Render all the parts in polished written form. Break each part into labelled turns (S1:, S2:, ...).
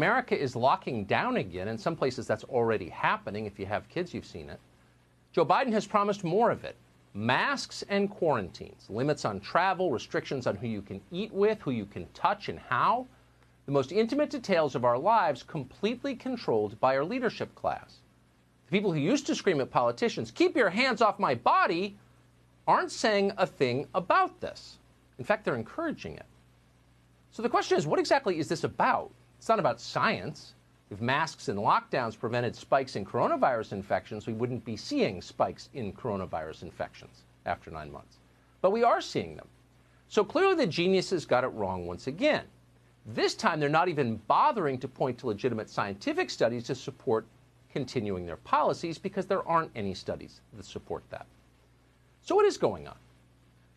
S1: America is locking down again. In some places, that's already happening. If you have kids, you've seen it. Joe Biden has promised more of it. Masks and quarantines, limits on travel, restrictions on who you can eat with, who you can touch, and how. The most intimate details of our lives completely controlled by our leadership class. The people who used to scream at politicians, "Keep your hands off my body," aren't saying a thing about this. In fact, they're encouraging it. So the question is, what exactly is this about? It's not about science. If masks and lockdowns prevented spikes in coronavirus infections, we wouldn't be seeing spikes in coronavirus infections after 9 months. But we are seeing them. So clearly the geniuses got it wrong once again. This time they're not even bothering to point to legitimate scientific studies to support continuing their policies because there aren't any studies that support that. So what is going on?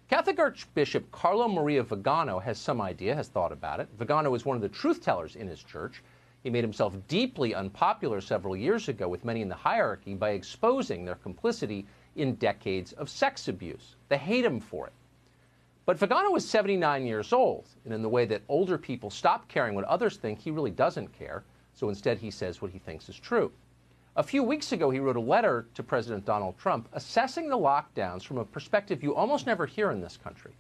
S1: Catholic Archbishop Carlo Maria Vigano has some idea, has thought about it. Vigano is one of the truth tellers in his church. He made himself deeply unpopular several years ago with many in the hierarchy by exposing their complicity in decades of sex abuse. They hate him for it. But Vigano is 79 years old, and in the way that older people stop caring what others think, he really doesn't care. So instead, he says what he thinks is true. A few weeks ago, he wrote a letter to President Donald Trump assessing the lockdowns from a perspective you almost never hear in this country.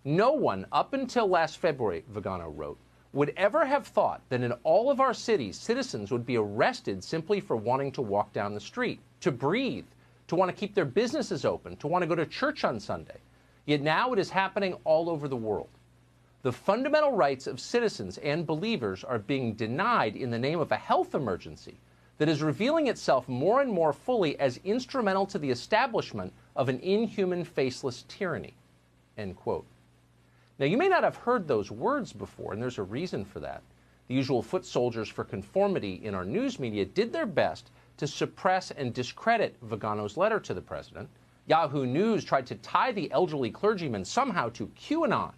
S1: No one, up until last February, Vigano wrote, would ever have thought that in all of our cities, citizens would be arrested simply for wanting to walk down the street, to breathe, to want to keep their businesses open, to want to go to church on Sunday. Yet now it is happening all over the world. The fundamental rights of citizens and believers are being denied in the name of a health emergency that is revealing itself more and more fully as instrumental to the establishment of an inhuman, faceless tyranny, end quote. Now, you may not have heard those words before, and there's a reason for that. The usual foot soldiers for conformity in our news media did their best to suppress and discredit Vigano's letter to the president. Yahoo News tried to tie the elderly clergyman somehow to QAnon,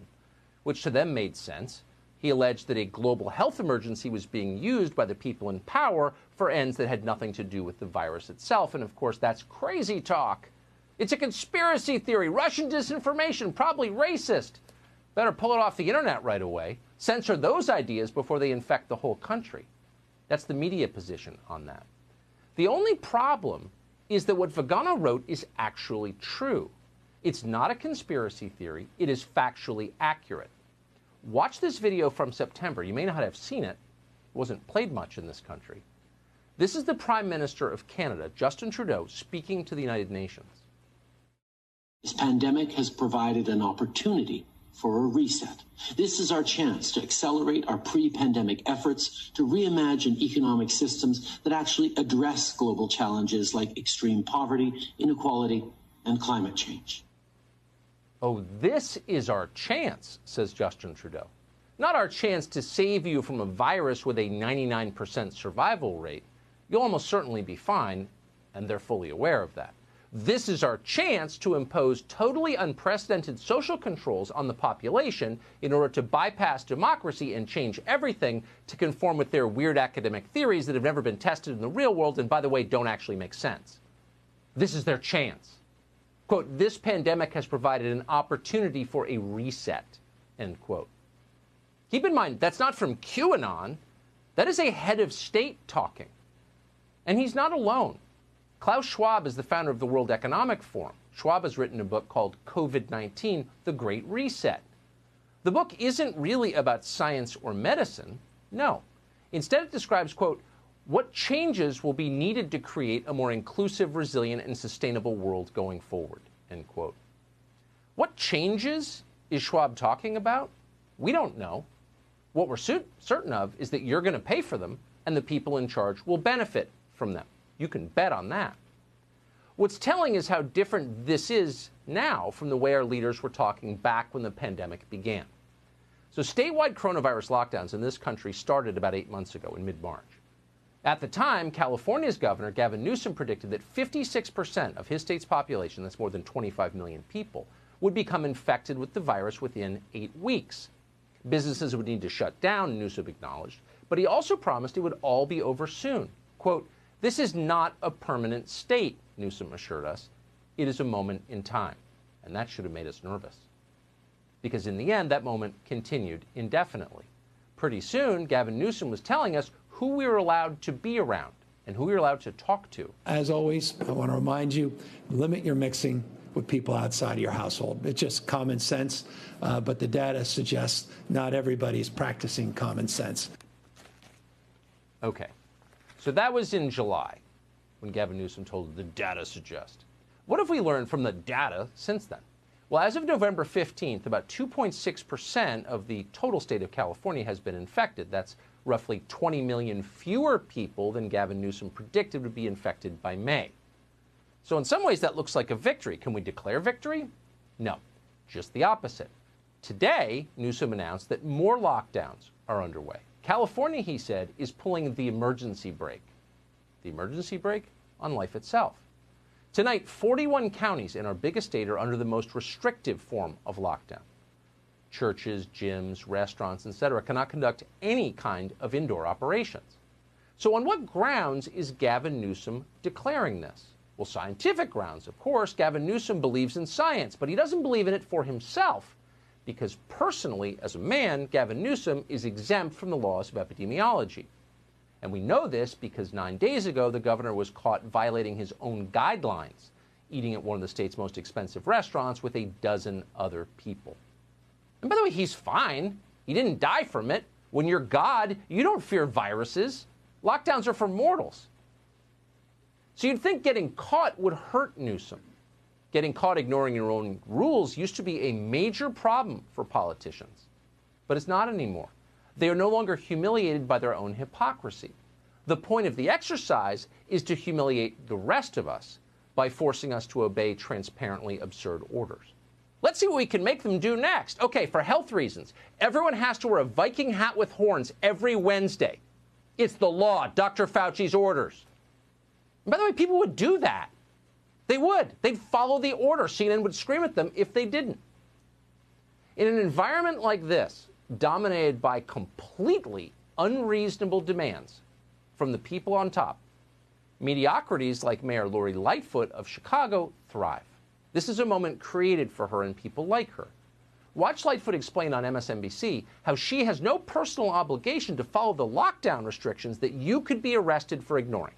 S1: which to them made sense. He alleged that a global health emergency was being used by the people in power for ends that had nothing to do with the virus itself. And of course, that's crazy talk. It's a conspiracy theory, Russian disinformation, probably racist. Better pull it off the internet right away. Censor those ideas before they infect the whole country. That's the media position on that. The only problem is that what Vigano wrote is actually true. It's not a conspiracy theory. It is factually accurate. Watch this video from September. You may not have seen it. It wasn't played much in this country. This is the Prime Minister of Canada, Justin Trudeau, speaking to the United Nations.
S2: This pandemic has provided an opportunity for a reset. This is our chance to accelerate our pre-pandemic efforts to reimagine economic systems that actually address global challenges like extreme poverty, inequality, and climate change.
S1: Oh, this is our chance, says Justin Trudeau. Not our chance to save you from a virus with a 99% survival rate. You'll almost certainly be fine, and they're fully aware of that. This is our chance to impose totally unprecedented social controls on the population in order to bypass democracy and change everything to conform with their weird academic theories that have never been tested in the real world and, by the way, don't actually make sense. This is their chance. Quote, this pandemic has provided an opportunity for a reset, end quote. Keep in mind, that's not from QAnon. That is a head of state talking. And he's not alone. Klaus Schwab is the founder of the World Economic Forum. Schwab has written a book called COVID-19, The Great Reset. The book isn't really about science or medicine. No. Instead, it describes, quote, what changes will be needed to create a more inclusive, resilient, and sustainable world going forward, end quote. What changes is Schwab talking about? We don't know. What we're certain of is that you're going to pay for them, and the people in charge will benefit from them. You can bet on that. What's telling is how different this is now from the way our leaders were talking back when the pandemic began. So statewide coronavirus lockdowns in this country started about 8 months ago in mid-March. At the time, California's governor, Gavin Newsom, predicted that 56% of his state's population, that's more than 25 million people, would become infected with the virus within 8 weeks. Businesses would need to shut down, Newsom acknowledged, but he also promised it would all be over soon. Quote, this is not a permanent state, Newsom assured us. It is a moment in time. And that should have made us nervous. Because in the end, that moment continued indefinitely. Pretty soon, Gavin Newsom was telling us who we were allowed to be around and who we were allowed to talk to.
S3: As always, I want to remind you, limit your mixing with people outside of your household. It's just common sense, but the data suggests not everybody's practicing common sense.
S1: Okay, so that was in July when Gavin Newsom told the data suggest. What have we learned from the data since then? Well, as of November 15th, about 2.6% of the total state of California has been infected. That's roughly 20 million fewer people than Gavin Newsom predicted would be infected by May. So in some ways, that looks like a victory. Can we declare victory? No, just the opposite. Today, Newsom announced that more lockdowns are underway. California, he said, is pulling the emergency brake. The emergency brake on life itself. Tonight, 41 counties in our biggest state are under the most restrictive form of lockdown. Churches, gyms, restaurants, etc. cannot conduct any kind of indoor operations. So on what grounds is Gavin Newsom declaring this? Well, scientific grounds, of course. Gavin Newsom believes in science, but he doesn't believe in it for himself because personally, as a man, Gavin Newsom is exempt from the laws of epidemiology. And we know this because 9 days ago, the governor was caught violating his own guidelines, eating at one of the state's most expensive restaurants with a dozen other people. And by the way, he's fine. He didn't die from it. When you're God, you don't fear viruses. Lockdowns are for mortals. So you'd think getting caught would hurt Newsom. Getting caught ignoring your own rules used to be a major problem for politicians. But it's not anymore. They are no longer humiliated by their own hypocrisy. The point of the exercise is to humiliate the rest of us by forcing us to obey transparently absurd orders. Let's see what we can make them do next. Okay, for health reasons, everyone has to wear a Viking hat with horns every Wednesday. It's the law, Dr. Fauci's orders. And by the way, people would do that. They would. They'd follow the order. CNN would scream at them if they didn't. In an environment like this, dominated by completely unreasonable demands from the people on top, mediocrities like Mayor Lori Lightfoot of Chicago thrive. This is a moment created for her and people like her. Watch Lightfoot explain on MSNBC how she has no personal obligation to follow the lockdown restrictions that you could be arrested for ignoring.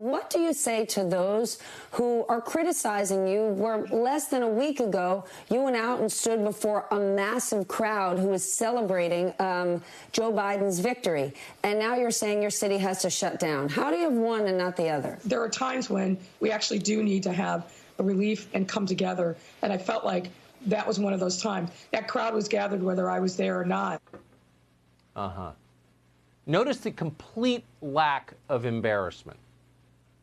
S4: What do you say to those who are criticizing you where less than a week ago you went out and stood before a massive crowd who was celebrating Joe Biden's victory, and now you're saying your city has to shut down? How do you have one and not the other?
S5: There are times when we actually do need to have a relief and come together, and I felt like that was one of those times. That crowd was gathered whether I was there or not.
S1: Notice the complete lack of embarrassment.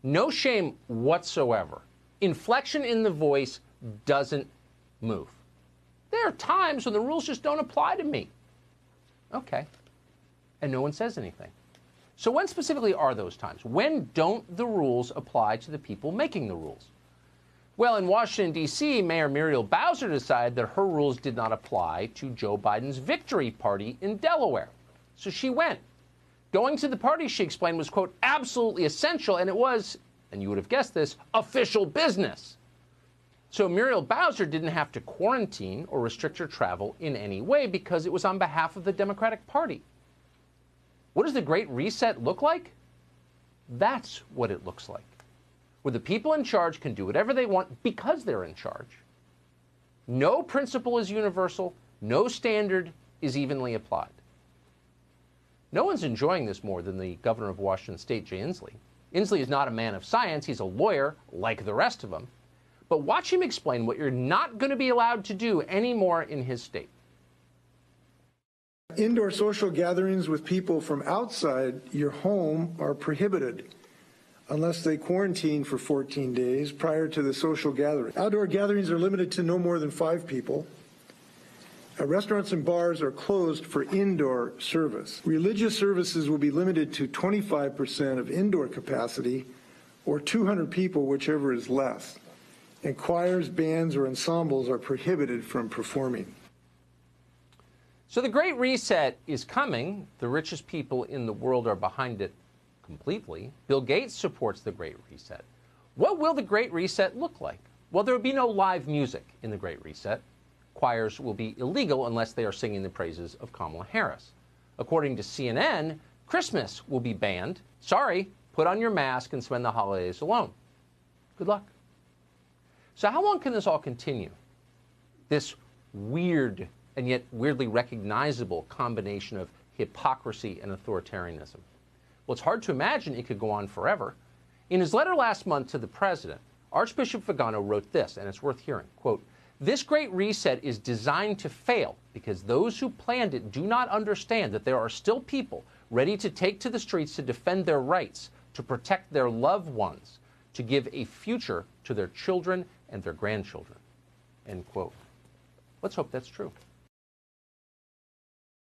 S1: No shame whatsoever. Inflection in the voice doesn't move. There are times when the rules just don't apply to me. Okay. And no one says anything. So when specifically are those times? When don't the rules apply to the people making the rules? Well, in Washington, D.C., Mayor Muriel Bowser decided that her rules did not apply to Joe Biden's victory party in Delaware. So she went. Going to the party, she explained, was, quote, absolutely essential, and it was, and you would have guessed this, official business. So Muriel Bowser didn't have to quarantine or restrict her travel in any way because it was on behalf of the Democratic Party. What does the Great Reset look like? That's what it looks like, where the people in charge can do whatever they want because they're in charge. No principle is universal. No standard is evenly applied. No one's enjoying this more than the governor of Washington State, Jay Inslee. Inslee is not a man of science. He's a lawyer, like the rest of them. But watch him explain what you're not going to be allowed to do anymore in his state.
S6: Indoor social gatherings with people from outside your home are prohibited unless they quarantine for 14 days prior to the social gathering. Outdoor gatherings are limited to no more than 5 people. Restaurants and bars are closed for indoor service. Religious services will be limited to 25% of indoor capacity or 200 people, whichever is less. And choirs, bands, or ensembles are prohibited from performing.
S1: So the Great Reset is coming. The richest people in the world are behind it completely. Bill Gates supports the Great Reset. What will the Great Reset look like? Well, there will be no live music in the Great Reset. choirs will be illegal unless they are singing the praises of Kamala Harris. According to CNN, Christmas will be banned. Sorry, put on your mask and spend the holidays alone. Good luck. So how long can this all continue? This weird and yet weirdly recognizable combination of hypocrisy and authoritarianism. Well, it's hard to imagine it could go on forever. In his letter last month to the president, Archbishop Vigano wrote this, and it's worth hearing, quote, "This great reset is designed to fail because those who planned it do not understand that there are still people ready to take to the streets to defend their rights, to protect their loved ones, to give a future to their children and their grandchildren." End quote. Let's hope that's true.